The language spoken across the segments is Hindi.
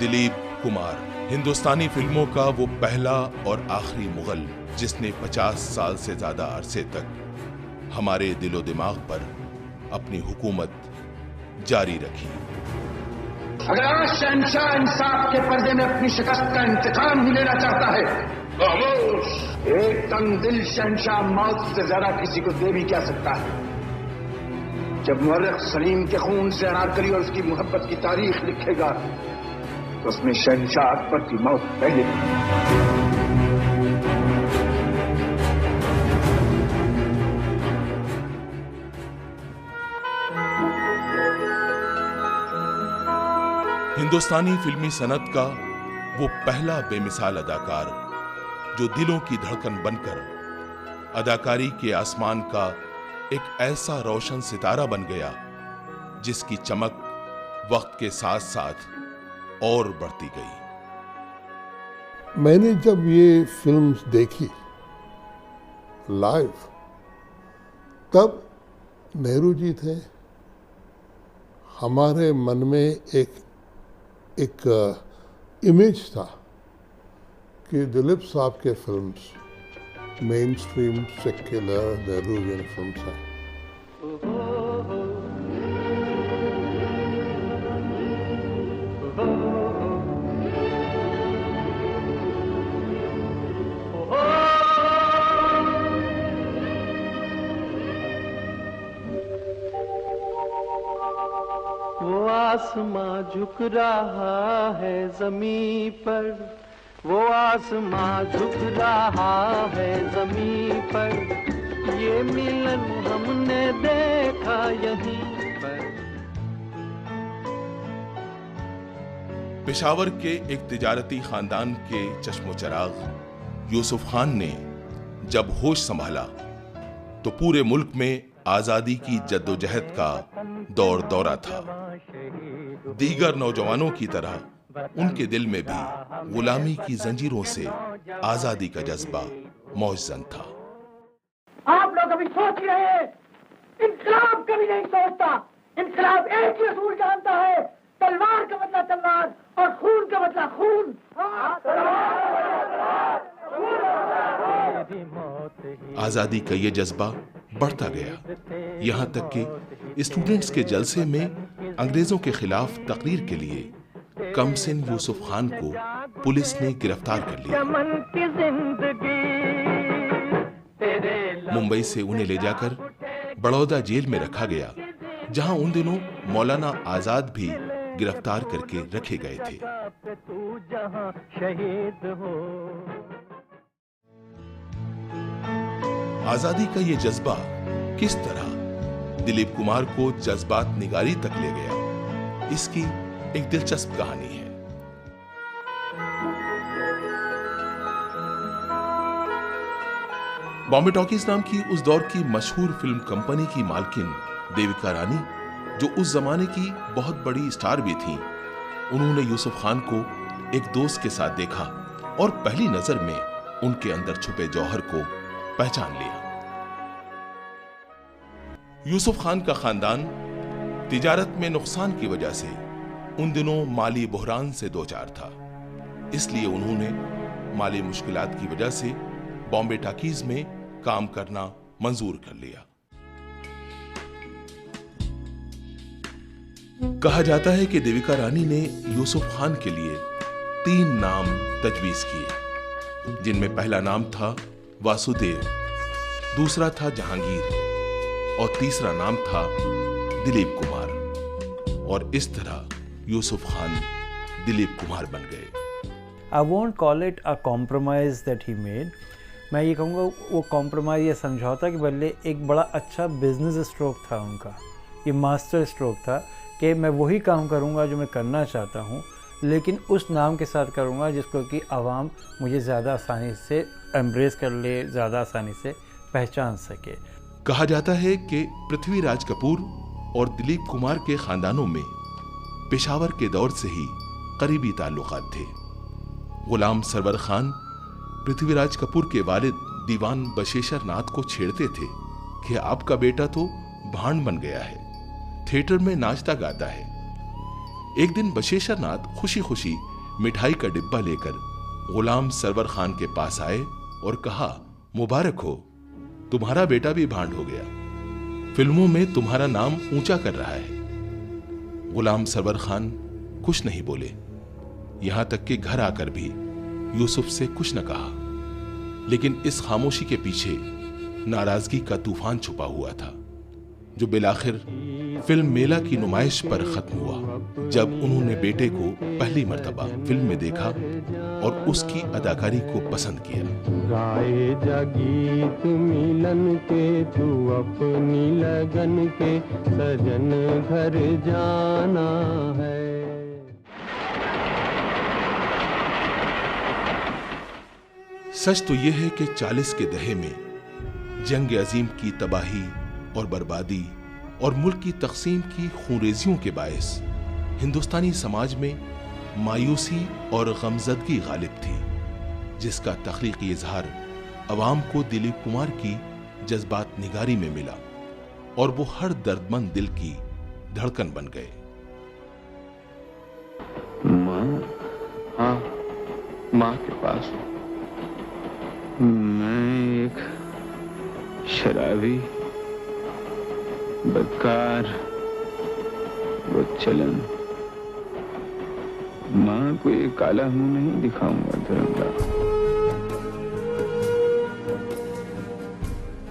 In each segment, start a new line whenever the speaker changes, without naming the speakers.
दिलीप कुमार, हिंदुस्तानी फिल्मों का वो पहला और आखिरी मुगल जिसने 50 साल से ज्यादा अरसे तक हमारे दिलो दिमाग पर अपनी हुकूमत जारी रखी।
अगर आज शहंशाह इंसाफ के पर्दे में अपनी शिकस्त का इंतकाम ही लेना चाहता है तो खामोश, एक तंगदिल शहंशाह मौत से ज्यादा किसी को दे भी क्या सकता है। जब मुअर्रिख सलीम के खून से अनारकली और उसकी मोहब्बत की तारीख लिखेगा तो उसमें शहंशाह अकबर की मौत पहले।
हिंदुस्तानी फिल्मी सनत का वो पहला बेमिसाल अदाकार जो दिलों की धड़कन बनकर अदाकारी के आसमान का एक ऐसा रोशन सितारा बन गया जिसकी चमक वक्त के साथ साथ और बढ़ती गई।
मैंने जब ये फिल्म्स देखी लाइव, तब नेहरू जी थे। हमारे मन में एक इमेज था कि दिलीप साहब के films main stream secular Nehruvian films हैं।
वो आसमां झुक रहा है ज़मीं पर, वो आसमां झुक रहा है ज़मीं पर, ये मिलन हमने देखा यहीं पर।
पेशावर के एक तिजारती खानदान के चश्मो चराग यूसुफ खान ने जब होश संभाला तो पूरे मुल्क में आजादी की जद्दोजहद का दौर दौरा था। दीगर नौजवानों की तरह उनके दिल में भी गुलामी की जंजीरों से आजादी का जज्बा मौजूद था।
आप लोग अभी सोच रहे हैं, इंकलाब कभी नहीं सोचता। इंकलाब एक ही असूल जानता है, तलवार का बदला तलवार और खून का बदला खून।
आजादी का ये जज्बा बढ़ता गया, यहां तक कि स्टूडेंट्स के जलसे में अंग्रेजों के खिलाफ तकरीर के लिए कमसिन यूसुफ खान को पुलिस ने गिरफ्तार कर लिया। मुंबई से उन्हें ले जाकर बड़ौदा जेल में रखा गया, जहां उन दिनों मौलाना आजाद भी गिरफ्तार करके रखे गए थे। आजादी का ये जज्बा किस तरह दिलीप कुमार को जज्बात निगारी तक ले गया, इसकी एक दिलचस्प कहानी है। बॉम्बे टॉकीज नाम की उस दौर की मशहूर फिल्म कंपनी की मालकिन देविका रानी, जो उस जमाने की बहुत बड़ी स्टार भी थी, उन्होंने यूसुफ खान को एक दोस्त के साथ देखा और पहली नजर में उनके अंदर छुपे जौहर को पहचान लिया। यूसुफ खान का खानदान तिजारत में नुकसान की वजह से उन दिनों माली बहरान से दो चार था, इसलिए उन्होंने माली मुश्किलात की वजह से बॉम्बे टॉकीज में काम करना मंजूर कर लिया। कहा जाता है कि देविका रानी ने यूसुफ खान के लिए 3 नाम तजवीज किए, जिनमें पहला नाम था वासुदेव, दूसरा था जहांगीर और तीसरा नाम था दिलीप कुमार। और इस तरह यूसुफ खान दिलीप कुमार बन गए।
I won't call it a compromise that he made. मैं ये कहूँगा वो कॉम्प्रोमाइज़ या समझौता के बदले एक बड़ा अच्छा बिजनेस स्ट्रोक था उनका। ये मास्टर स्ट्रोक था कि मैं वही काम करूँगा जो मैं करना चाहता हूँ, लेकिन उस नाम के साथ करूँगा जिसको कि आवाम मुझे ज़्यादा आसानी से एम्ब्रेस कर ले, ज़्यादा आसानी से पहचान सके।
कहा जाता है कि पृथ्वीराज कपूर और दिलीप कुमार के खानदानों में पेशावर के दौर से ही करीबी ताल्लुकात थे। गुलाम सरवर खान पृथ्वीराज कपूर के वालिद दीवान बशेश्वर नाथ को छेड़ते थे कि आपका बेटा तो भांड बन गया है, थिएटर में नाचता गाता है। एक दिन बशेश्वर नाथ खुशी खुशी मिठाई का डिब्बा लेकर गुलाम सरवर खान के पास आए और कहा, मुबारक हो, तुम्हारा बेटा भी भांड हो गया, फिल्मों में तुम्हारा नाम ऊंचा कर रहा है। गुलाम सरवर खान कुछ नहीं बोले, यहां तक कि घर आकर भी यूसुफ से कुछ न कहा। लेकिन इस खामोशी के पीछे नाराजगी का तूफान छुपा हुआ था, जो बिलाखिर फिल्म मेला की नुमाइश पर खत्म हुआ, जब उन्होंने बेटे को पहली मर्तबा फिल्म में देखा और उसकी अदाकारी को पसंद किया।
गाए जा गीत मिलन के, तू अपनी लगन के, सजन घर जाना है।
सच तो यह है कि 40 के दहे में जंग अजीम की तबाही और बर्बादी और मुल्क की तकसीम की खूंरेजियों के बायस हिंदुस्तानी समाज में मायूसी और गमजदगी गालिब थी, जिसका तख्लीकी इजहार अवाम को दिलीप कुमार की जज्बात निगारी में मिला और वो हर दर्दमंद दिल की धड़कन बन गए।
माँ, हाँ, माँ के पास मैं एक शराबी, बदकार, बदचलन, माँ को ये काला मुंह नहीं दिखाऊंगा धर्मदा।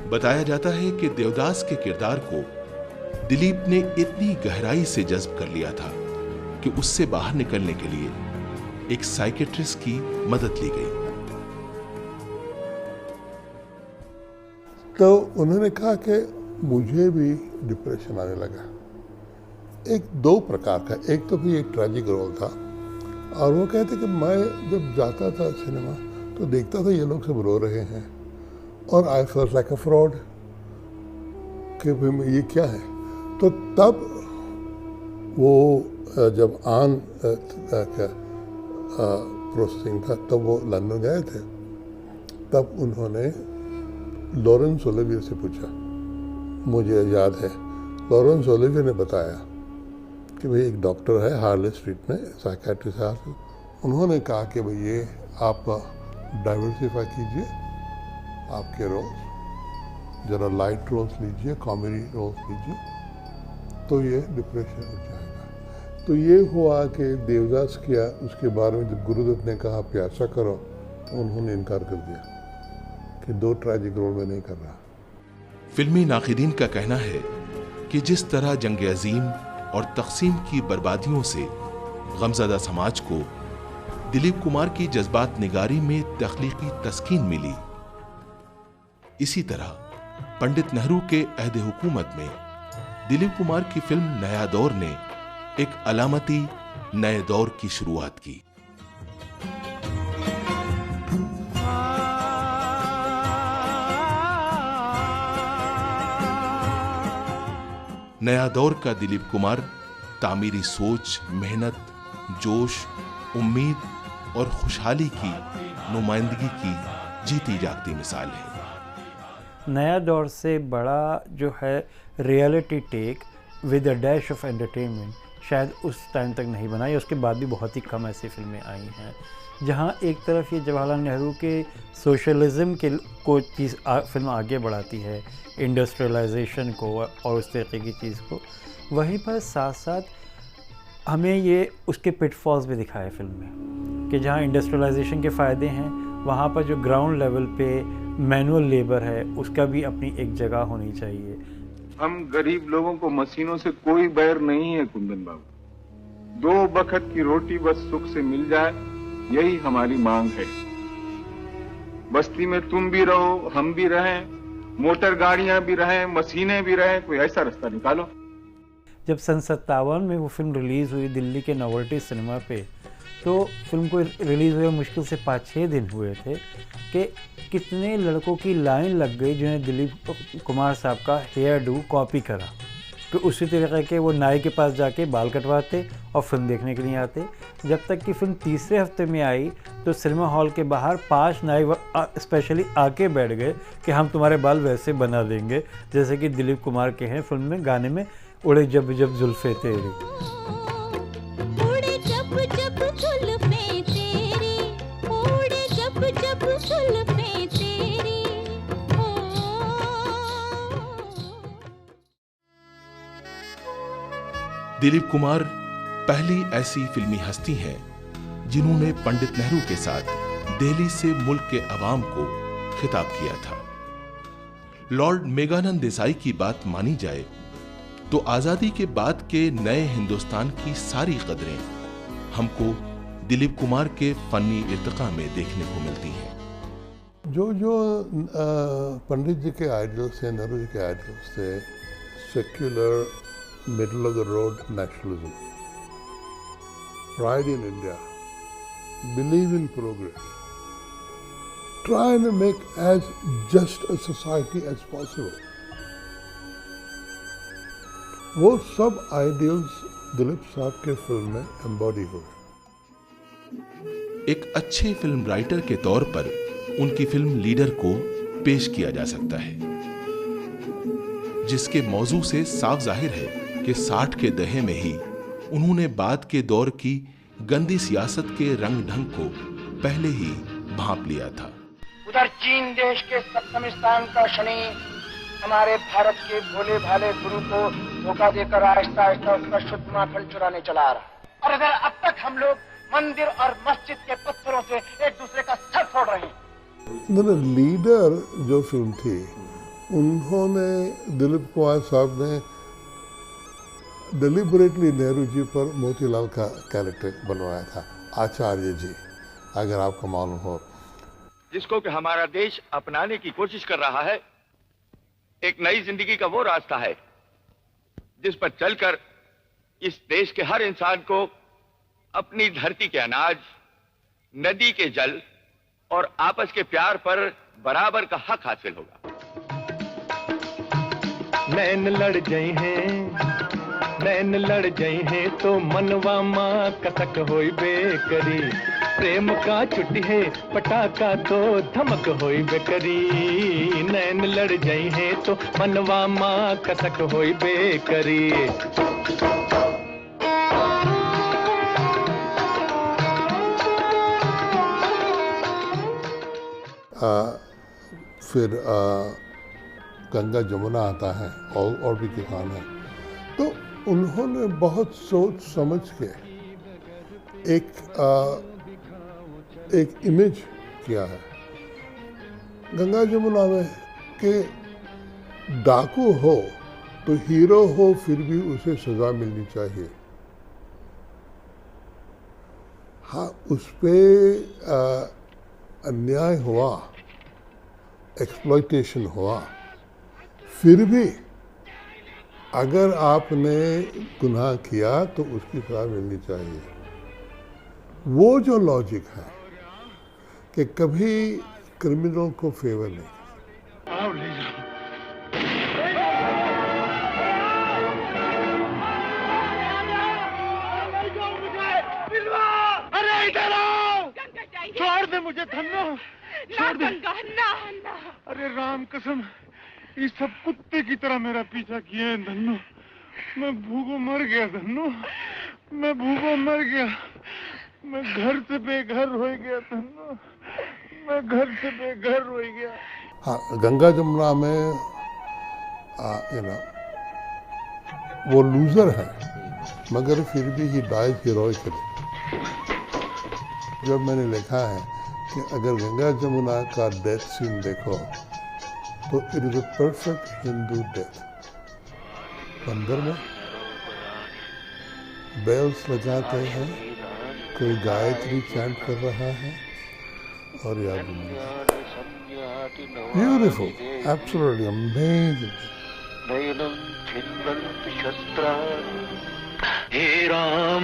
बताया जाता है कि देवदास के किरदार को दिलीप ने इतनी गहराई से जज्ब कर लिया था कि उससे बाहर निकलने के लिए एक साइकेट्रिस्ट की मदद ली गई।
तो उन्होंने कहा कि मुझे भी डिप्रेशन आने लगा। एक दो प्रकार का, एक तो भी एक ट्रेजिक रोल था, और वो कहते कि मैं जब जाता था सिनेमा तो देखता था ये लोग सब रो रहे हैं और I felt like a fraud कि भाई ये क्या है। तो तब वो जब आन प्रोसेसिंग था तब वो लंदन गए थे, तब उन्होंने लॉरेंस ओलिवियर से पूछा, मुझे याद है लॉरेंस ओलिवियर ने बताया कि भाई एक डॉक्टर है हार्ले स्ट्रीट में, साइकेट्रिस्ट है, उन्होंने कहा कि भाई ये आप डाइवर्सिफाई कीजिए आपके रोल्स, ज़रा लाइट रोल्स लीजिए, कॉमेडी रोल्स लीजिए, तो ये डिप्रेशन हो जाएगा। तो ये हुआ कि देवदास किया, उसके बारे में जब गुरुदत्त ने कहा प्यासा करो तो उन्होंने इनकार कर दिया कि दो ट्रेजिक रोल में नहीं कर रहा।
फिल्मी नाक़िदीन का कहना है कि जिस तरह जंग अजीम और तकसीम की बर्बादियों से गमज़दा समाज को दिलीप कुमार की जज्बात निगारी में तख्लीकी तस्कीन मिली, इसी तरह पंडित नेहरू के अहद हुकूमत में दिलीप कुमार की फिल्म नया दौर ने एक अलामती नए दौर की शुरुआत की। नया दौर का दिलीप कुमार तामीरी सोच, मेहनत, जोश, उम्मीद और खुशहाली की नुमाइंदगी की जीती जागती मिसाल है।
नया दौर से बड़ा जो है reality take with a dash of entertainment शायद उस टाइम तक नहीं बनाई। उसके बाद भी बहुत ही कम ऐसी फिल्में आई हैं जहां एक तरफ ये जवाहरलाल नेहरू के सोशलिज्म के को चीज़ फिल्म आगे बढ़ाती है, इंडस्ट्रियलाइजेशन को और उस तरीके की चीज़ को, वहीं पर साथ साथ हमें ये उसके पिटफॉल्स भी दिखाए फिल्म में कि जहाँ इंडस्ट्रियलाइजेशन के फ़ायदे हैं वहाँ पर जो ग्राउंड लेवल पे मैनुअल लेबर है उसका भी अपनी एक जगह होनी चाहिए।
हम गरीब लोगों को मशीनों से कोई बैर नहीं है कुंदन बाबू, 2 बखत की रोटी बस सुख से मिल जाए, यही हमारी मांग है। बस्ती में तुम भी रहो, हम भी रहें, मोटर गाड़ियां भी रहें, मशीनें भी रहें, कोई ऐसा रास्ता निकालो।
जब सन 57 में वो फिल्म रिलीज़ हुई दिल्ली के नोवेल्टी सिनेमा पे, तो फिल्म को रिलीज़ हुए मुश्किल से 5-6 दिन हुए थे कि कितने लड़कों की लाइन लग गई जिन्हें दिलीप कुमार साहब का हेयर डू कॉपी करा। तो उसी तरीके के वो नाई के पास जाके बाल कटवाते और फिल्म देखने के लिए आते। जब तक कि फिल्म तीसरे हफ्ते में आई तो सिनेमा हॉल के बाहर 5 नाई स्पेशली आके बैठ गए कि हम तुम्हारे बाल वैसे बना देंगे जैसे कि दिलीप कुमार के हैं फिल्म में, गाने में उड़े जब जब जुल्फे तेरी।
उड़े जब जब जुल्फे
दिलीप कुमार पहली ऐसी फिल्मी हस्ती हैं जिन्होंने पंडित नेहरू के साथ दिल्ली से मुल्क के अवाम को खिताब किया था। लॉर्ड मेघानंद देसाई की बात मानी जाए तो आजादी के बाद के नए हिंदुस्तान की सारी कदरें हमको दिलीप कुमार के फनी इर्तिका में देखने को मिलती हैं।
जो पंडित जी के आइडियल्स थे, नेहरू जी के आइडियल्स थे, secular, middle of the road nationalism, pride in India, believe in progress, try and make as just a society as possible, वो सब आइडियल्स दिलीप साहब के फिल्म में एम्बॉडी हुए।
एक अच्छे फिल्म राइटर के तौर पर उनकी फिल्म लीडर को पेश किया जा सकता है, जिसके मौजू से साफ जाहिर है कि 60 के दहे में ही उन्होंने बाद के दौर की गंदी सियासत के रंग ढंग को पहले ही भांप लिया था।
उधर चीन देश के सप्तम स्थान का शनि हमारे भारत के भोले भाले गुरु को धोखा देकर आहिस्ता आहिस्ता उसका शुद्ध माखन चुराने चला आ रहा। और अगर अब तक हम लोग मंदिर और मस्जिद के पत्थरों से एक दूसरे का सर फोड़ रहे हैं।
लीडर जो फिल्म थी, उन्होंने दिलीप कुमार साहब ने डिलिबरेटली नेहरू जी पर मोतीलाल का कैरेक्टर बनवाया था, आचार्य जी, अगर आपको मालूम हो,
जिसको कि हमारा देश अपनाने की कोशिश कर रहा है। एक नई जिंदगी का वो रास्ता है जिस पर चलकर इस देश के हर इंसान को अपनी धरती के अनाज, नदी के जल और आपस के प्यार पर बराबर का हक हासिल होगा।
नैन लड़ गए हैं तो मनवा माँ कतक होई बेकरी, प्रेम का छुट्टी है पटाखा तो धमक होई बेकरी। नैन लड़ गए हैं तो मनवा माँ कतक होई बेकरी।
फिर गंगा जमुना आता है और भी किसान हैं, तो उन्होंने बहुत सोच समझ के एक इमेज किया है गंगा जमुना में कि डाकू हो तो हीरो हो फिर भी उसे सजा मिलनी चाहिए। हाँ, उस पे अन्याय हुआ, एक्सप्लॉयटेशन हुआ, फिर भी अगर आपने गुनाह किया तो उसकी सजा मिलनी चाहिए। वो जो लॉजिक है कि कभी क्रिमिनल को फेवर नहीं।
अरे इधर आओ,
छोड़ दे मुझे धन्नो, छोड़ दे।
अरे
राम कसम, ये सब कुत्ते की तरह मेरा पीछा किए हैं धन्नो। मैं भूखों मर गया धन्नो, मैं भूखों मर गया। मैं घर से बेघर हो गया धन्नो, मैं घर से बेघर हो गया।
हाँ, गंगा जमुना में वो लूजर है मगर फिर भी ही डाइज हीरोइकली। जब मैंने लिखा है कि अगर गंगा जमुना का डेथ सीन देखो तो it is a perfect Hindu death. मंदिर में बेल्स लगाते हैं, कोई गायत्री चैंट कर रहा है और याद ब्यूटीफुल, एब्सोल्युटली अमेजिंग।
हे राम,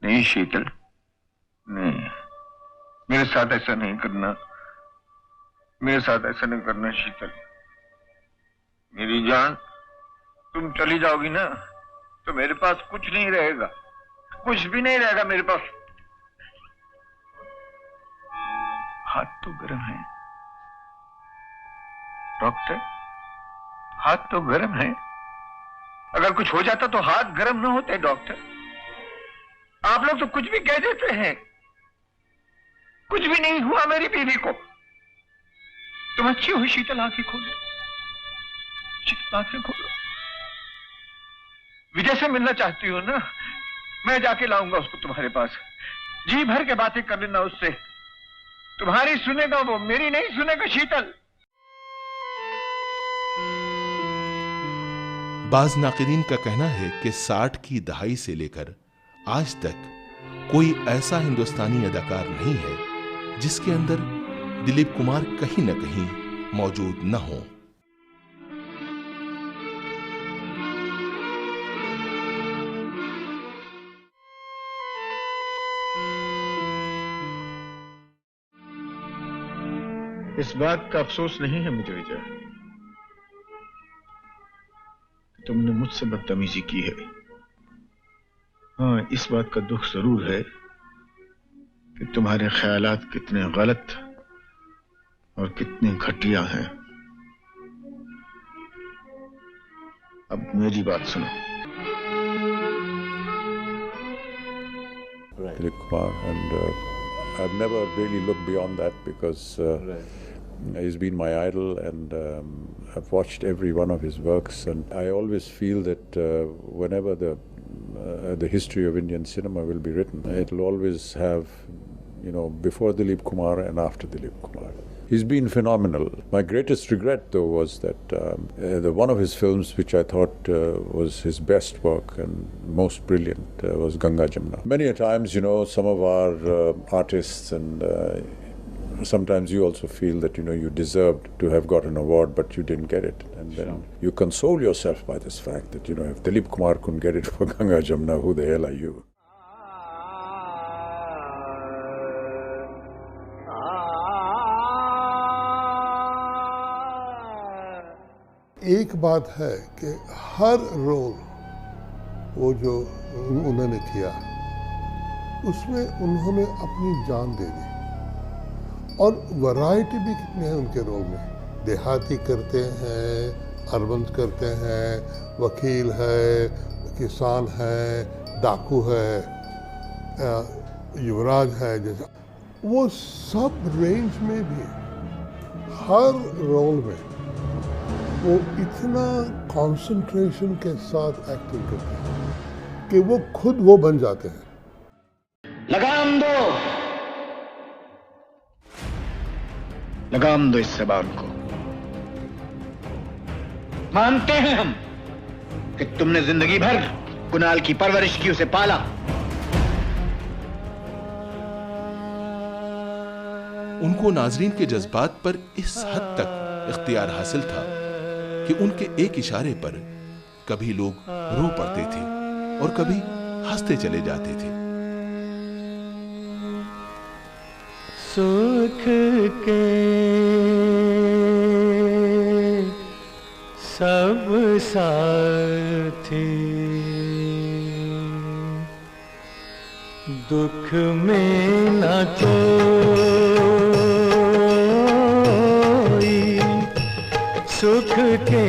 नहीं शीतल, नहीं, मेरे साथ ऐसा नहीं करना, मेरे साथ ऐसा नहीं करना शीतल। मेरी जान, तुम चली जाओगी ना तो मेरे पास कुछ नहीं रहेगा, कुछ भी नहीं रहेगा मेरे पास। हाथ तो गर्म है डॉक्टर, हाथ तो गर्म है। अगर कुछ हो जाता तो हाथ गर्म ना होते डॉक्टर। आप लोग तो कुछ भी कह देते हैं। कुछ भी नहीं हुआ मेरी बीवी को। तुम अच्छी हुई शीतल आंखें खोलो, शीतल आंखें खोलो। विजय से मिलना चाहती हो ना? मैं जाके लाऊंगा उसको तुम्हारे पास। जी भर के बातें कर लेना उससे। तुम्हारी सुनेगा वो, मेरी नहीं सुनेगा शीतल।
बाज नाक़िदीन का कहना है कि 60 की दहाई से लेकर आज तक कोई ऐसा हिंदुस्तानी अदाकार नहीं है जिसके अंदर दिलीप कुमार कहीं न कहीं मौजूद न हो।
इस बात का अफसोस नहीं है मुझे विजय, तुमने मुझसे बदतमीजी की है। हाँ, इस बात का दुख जरूर है कि तुम्हारे ख्यालात कितने गलत और कितने घटिया हैं। अब मेरी बात सुनो।
Dilip Kumar, and I've never really looked beyond that because he's been my idol, and I've watched every one of his works, and I always feel that whenever the history of Indian cinema will be written, it'll always have, you know, before Dilip Kumar and after Dilip Kumar. He's been phenomenal. My greatest regret, though, was that one of his films, which I thought was his best work and most brilliant, was Ganga Jamuna. Many a times, you know, some of our artists, and sometimes you also feel that, you know, you deserved to have got an award, but you didn't get it. And then you console yourself by this fact that, you know, if Dilip Kumar couldn't get it for Ganga Jamuna, who the hell are you?
एक बात है कि हर रोल वो जो उन्होंने किया उसमें उन्होंने अपनी जान दे दी, और वैरायटी भी कितने हैं उनके रोल में। देहाती करते हैं, अर्बन करते हैं, वकील है, किसान है, डाकू है, युवराज है, जैसा वो सब रेंज में भी हर रोल में वो इतना कंसंट्रेशन के साथ एक्टिंग करते हैं कि वो खुद वो बन जाते हैं।
लगाम दो,
लगाम दो इस ज़बान को।
मानते हैं हम कि तुमने जिंदगी भर कुणाल की परवरिश की, उसे पाला।
उनको नाजरीन के जज्बात पर इस हद तक इख्तियार हासिल था कि उनके एक इशारे पर कभी लोग रो पड़ते थे और कभी हंसते चले जाते थे।
सुख के सब साथी, दुख में न सुख के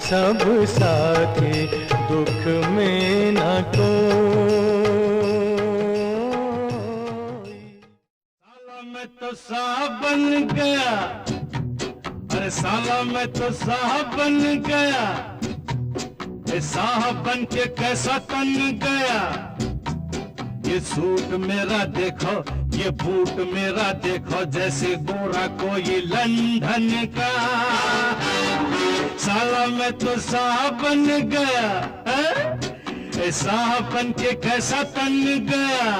सब साथी, दुख में न कोई। साला मैं तो साहब बन गया, अरे साला मैं तो साहब बन गया, ये साहब बन के कैसा तन गया। ये सूट मेरा देखो, ये बूट मेरा देखो, जैसे गोरा कोई लंदन का। साला मैं तो साहब बन गया, ए साहब बन के कैसा तन गया।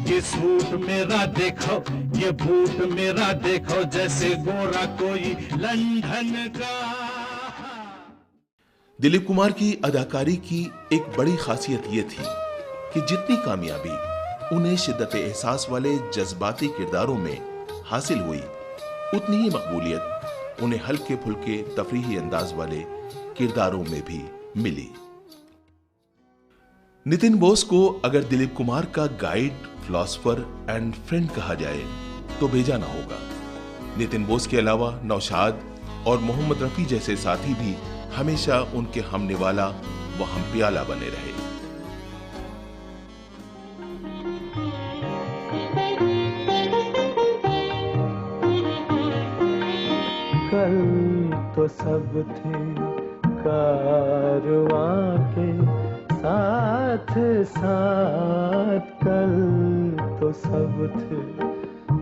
ये सूट मेरा देखो, ये बूट मेरा देखो, जैसे गोरा कोई लंदन का।
दिलीप कुमार की अदाकारी की एक बड़ी खासियत ये थी कि जितनी कामयाबी उन्हें शिद्दत एहसास वाले जज्बाती किरदारों में हासिल हुई, उतनी ही मकबूलियत उन्हें हल्के फुल्के तफरीही अंदाज वाले किरदारों में भी मिली। नितिन बोस को अगर दिलीप कुमार का गाइड, फिलॉसफर एंड फ्रेंड कहा जाए तो बेजा ना होगा। नितिन बोस के अलावा नौशाद और मोहम्मद रफी जैसे साथी भी हमेशा उनके हमनेवाला व हमप्याला बने रहे।
कल तो सब थे कारवां के साथ साथ, कल तो सब थे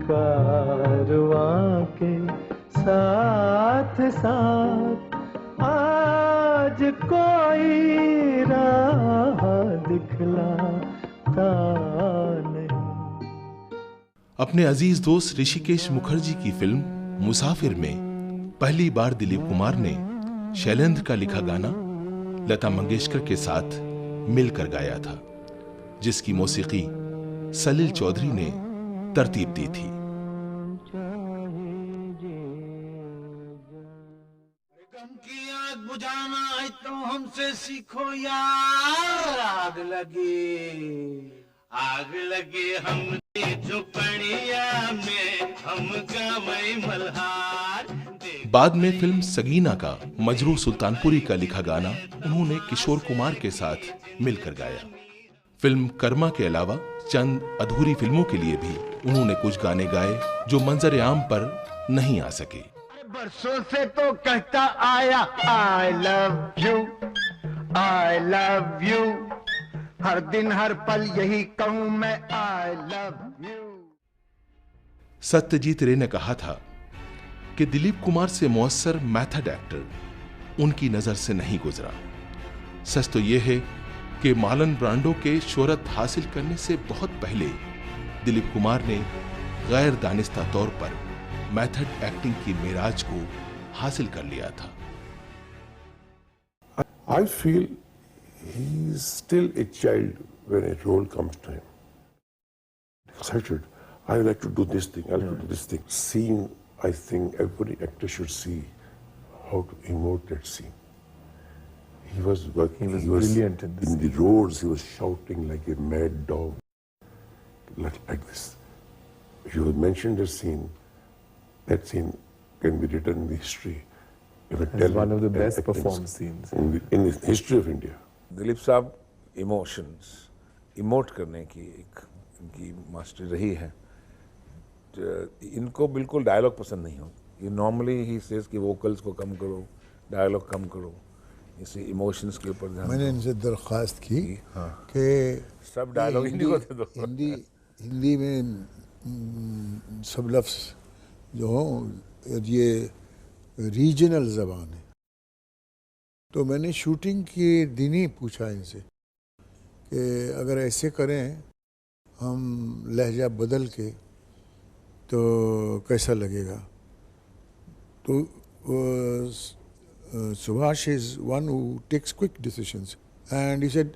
कारवां के साथ साथ, आज कोई राह दिखलाता नहीं।
अपने अजीज दोस्त ऋषिकेश मुखर्जी की फिल्म मुसाफिर में पहली बार दिलीप कुमार ने शैलेंद्र का लिखा गाना लता मंगेशकर के साथ मिलकर गाया था, जिसकी मौसीकी सलील चौधरी ने तरतीब दी थी।
गम की आग बुझाना है तो हमसे सीखो यार, आग लगे हमने झुपड़िया में, हम गमई मल्हार।
बाद में फिल्म सगीना का मजरू सुल्तानपुरी का लिखा गाना उन्होंने किशोर कुमार के साथ मिलकर गाया। फिल्म कर्मा के अलावा चंद अधूरी फिल्मों के लिए भी उन्होंने कुछ गाने गाए जो मंजर आम पर नहीं आ सके।
बरसों से तो कहता आया I love you, I love you, हर दिन हर पल यही कहूं मैं I love you।
सत्यजीत रे ने कहा था कि दिलीप कुमार से मौसर मेथड एक्टर उनकी नजर से नहीं गुजरा। सच तो यह है कि मार्लन ब्रांडो के शोहरत हासिल करने से बहुत पहले दिलीप कुमार ने गैर दानिस्ता तौर पर मेथड एक्टिंग की मेराज को हासिल कर लिया था।
I feel he is still a child when a role comes to him. Excited. I like to do this thing. I like to do this thing. Scene. I think every actor should see how to emote that scene. He was working. He was brilliant in the roads. He was shouting like a mad dog, like this. You mentioned the scene. That scene can be written in the history.
It's one of the best performed scenes
in the history of India.
Dilip साहब इमोशंस इमोट करने की एक इनकी मास्टरी रही है। इनको बिल्कुल डायलॉग पसंद नहीं हो। ये नॉर्मली ही सेज कि वोकल्स को कम करो, डायलॉग कम करो, इसे इमोशंस के ऊपर ध्यान।
मैंने इनसे दरख्वास्त की कि
सब डायलॉग हिंदी को दे दो।
हिंदी में सब लफ्ज़ जो हो ये रीजनल ज़बान है। तो मैंने शूटिंग के दिन ही पूछा इनसे कि अगर ऐसे करें हम लहजा बदल के तो कैसा लगेगा। तो Subhash is one who takes quick decisions and he said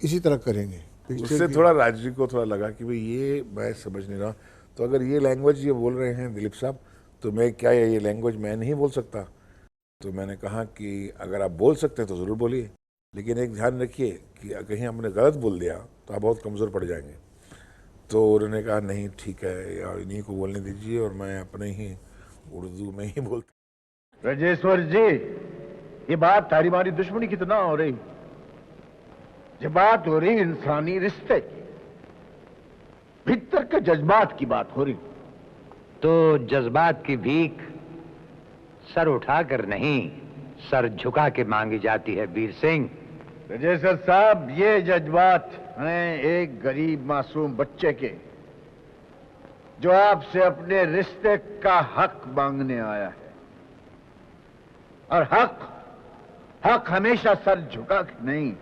इसी तरह करेंगे।
उससे थोड़ा राजरी को थोड़ा लगा कि भाई ये मैं समझ नहीं रहा, तो अगर ये लैंग्वेज ये बोल रहे हैं दिलीप साहब तो मैं क्या ये लैंग्वेज मैं नहीं बोल सकता। तो मैंने कहा कि अगर आप बोल सकते हैं तो ज़रूर बोलिए, लेकिन एक ध्यान रखिए कि कहीं हमने गलत बोल दिया तो आप बहुत कमज़ोर पड़ जाएंगे। तो उन्होंने कहा नहीं ठीक है, या इन्हीं को बोलने दीजिए और मैं अपने ही उर्दू में ही बोलता।
राजेश्वर जी, ये बात तारी मारी दुश्मनी की तो ना हो रही, ये बात हो रही इंसानी रिश्ते की, भीतर के जज्बात की बात हो रही।
तो जज्बात की भीख सर उठाकर नहीं, सर झुका के मांगी जाती है वीर सिंह।
राजेश्वर साहब, ये जज्बात हैं एक गरीब मासूम बच्चे के जो आपसे अपने रिश्ते का हक मांगने आया है। और हक हमेशा सर झुका के नहीं,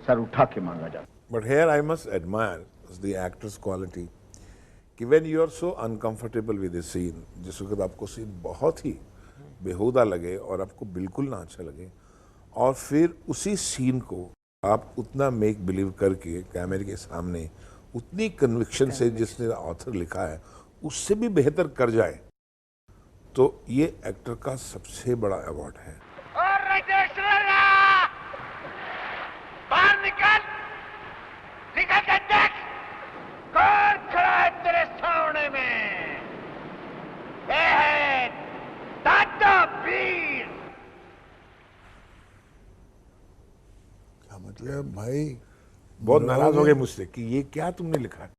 सर उठा के मांगा जाता।
But here I must admire the actor's quality कि when you are so uncomfortable with the scene, जिस वक्त आपको सीन बहुत ही बेहुदा लगे और आपको बिल्कुल ना अच्छा लगे, और फिर उसी सीन को आप उतना मेक बिलीव करके कैमरे के सामने उतनी कन्विक्शन से जिसने ऑथर लिखा है उससे भी बेहतर कर जाए, तो ये एक्टर का सबसे बड़ा अवार्ड है।
और बाहर निकल, निकल के देख कौन खड़ा है तेरे सामने में। ये है दादा वीर।
क्या मतलब भाई?
बहुत नाराज हो गए मुझसे कि ये क्या तुमने लिखा है,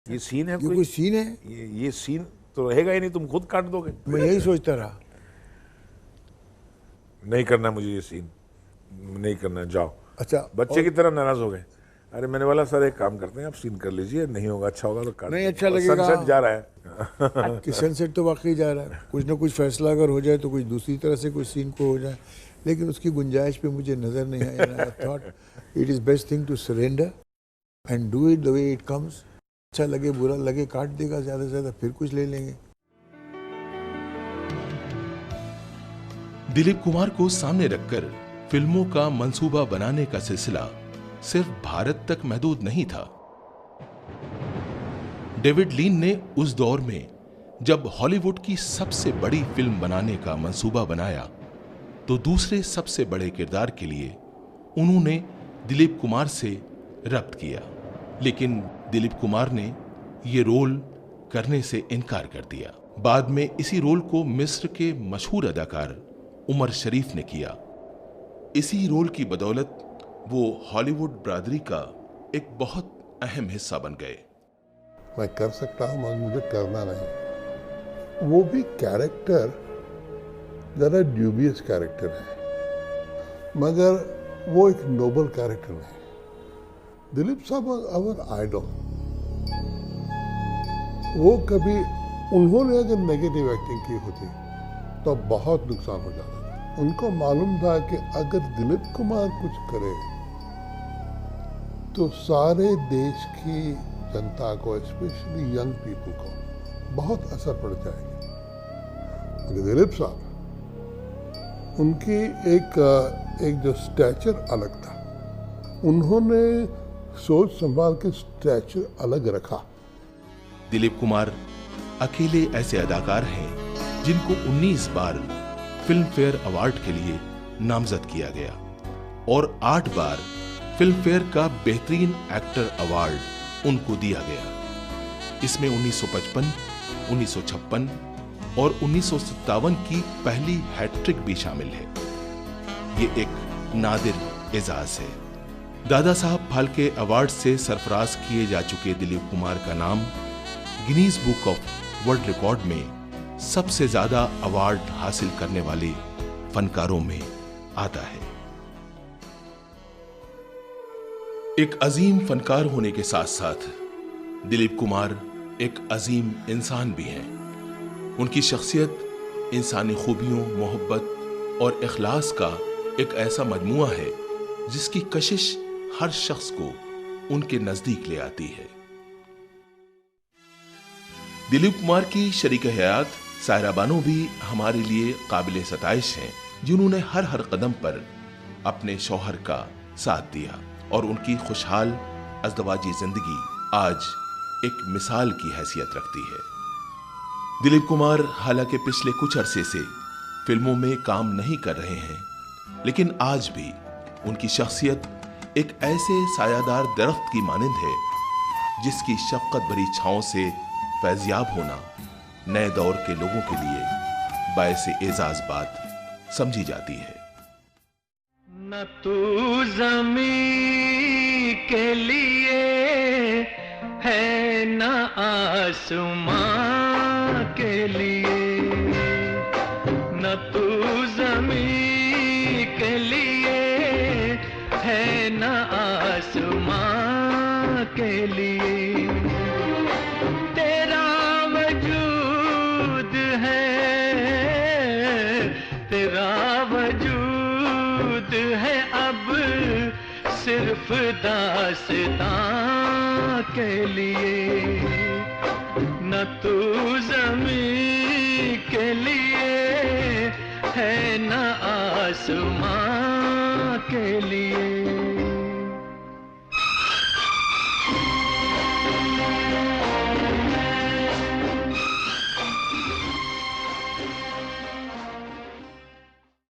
ये सीन है,
कोई सीन है?
ये सीन तो रहेगा ही नहीं, तुम खुद काट दोगे।
मैं यही सोचता रहा।
नहीं करना मुझे ये सीन, नहीं करना, जाओ।
अच्छा,
बच्चे की तरह नाराज हो गए। अरे मैंने बोला सर एक काम करते हैं, आप सीन कर लीजिए, नहीं होगा, अच्छा होगा तो काट।
नहीं अच्छा लगेगा।
सनसेट जा रहा है
कि सनसेट तो वाकई जा रहा है। कुछ ना कुछ फैसला अगर हो जाए तो कुछ दूसरी तरह से कुछ सीन को हो जाए, लेकिन उसकी गुंजाइश पे मुझे नजर नहीं आया। I thought it is best thing to surrender and do it the way it comes. अच्छा लगे बुरा लगे काट देगा, ज्यादा से ज्यादा फिर कुछ ले लेंगे।
दिलीप कुमार को सामने रखकर फिल्मों का मंसूबा बनाने का सिलसिला सिर्फ भारत तक महदूद नहीं था। डेविड लीन ने उस दौर में जब हॉलीवुड की सबसे बड़ी फिल्म बनाने का मंसूबा बनाया तो दूसरे सबसे बड़े किरदार के लिए उन्होंने दिलीप कुमार से रब्त किया, लेकिन दिलीप कुमार ने यह रोल करने से इनकार कर दिया। बाद में इसी रोल को मिस्र के मशहूर अदाकार उमर शरीफ ने किया। इसी रोल की बदौलत वो हॉलीवुड बरादरी का एक बहुत अहम हिस्सा बन गए।
मैं कर सकता हूं मगर मुझे करना नहीं। वो भी कैरेक्टर जरा ड्यूबियस कैरेक्टर है, मगर वो एक नोबल कैरेक्टर नहीं। दिलीप साहब आवर आइडल। वो कभी उन्होंने अगर नेगेटिव एक्टिंग की होती तो बहुत नुकसान हो जाता था। उनको मालूम था कि अगर दिलीप कुमार कुछ करे तो सारे देश की जनता को, स्पेशली यंग पीपल को बहुत असर पड़ जाएगा। दिलीप साहब, उनकी एक जो स्टैचर अलग था, उन्होंने सोच संभाल के स्टैचर अलग रखा।
दिलीप कुमार अकेले ऐसे अदाकार हैं जिनको 19 बार फिल्म फेयर अवार्ड के लिए नामजद किया गया और 8 बार फिल्म फेयर का बेहतरीन एक्टर अवार्ड उनको दिया गया। इसमें 1955, 1956 और 1957 की पहली हैट्रिक भी शामिल है। ये एक नादिर एजाज है। दादा साहब फाल्के अवार्ड से सरफराज किए जा चुके दिलीप कुमार का नाम Guinness book of world record में सबसे ज्यादा अवार्ड हासिल करने वाले फनकारों में आता है। एक अजीम फनकार होने के साथ साथ दिलीप कुमार एक अजीम इंसान भी हैं। उनकी शख्सियत इंसानी खूबियों, मोहब्बत और इखलास का एक ऐसा मजमुआ है जिसकी कशिश हर शख्स को उनके नजदीक ले आती है। दिलीप कुमार की शरीक हयात सायरा बानो भी हमारे लिए काबिल सताइश हैं, जिन्होंने हर कदम पर अपने शौहर का साथ दिया और उनकी खुशहाल अज़दवाजी जिंदगी आज एक मिसाल की हैसियत रखती है। दिलीप कुमार हालांकि पिछले कुछ अरसे से फिल्मों में काम नहीं कर रहे हैं, लेकिन आज भी उनकी शख्सियत एक ऐसे सायादार दरख्त की मानिंद है जिसकी शफ़क़त भरी छांव से फैज़याब होना नए दौर के लोगों के लिए बायसे एजाज बात समझी जाती है।
न तू ज़मीं के लिए है न आसमां के लिए, न तू ज़मीं के लिए है न आसमां के लिए। तेरा वजूद है, तेरा वजूद है अब सिर्फ दास्तां के लिए। न तू ज़मीं के लिए है न आसमां के लिए।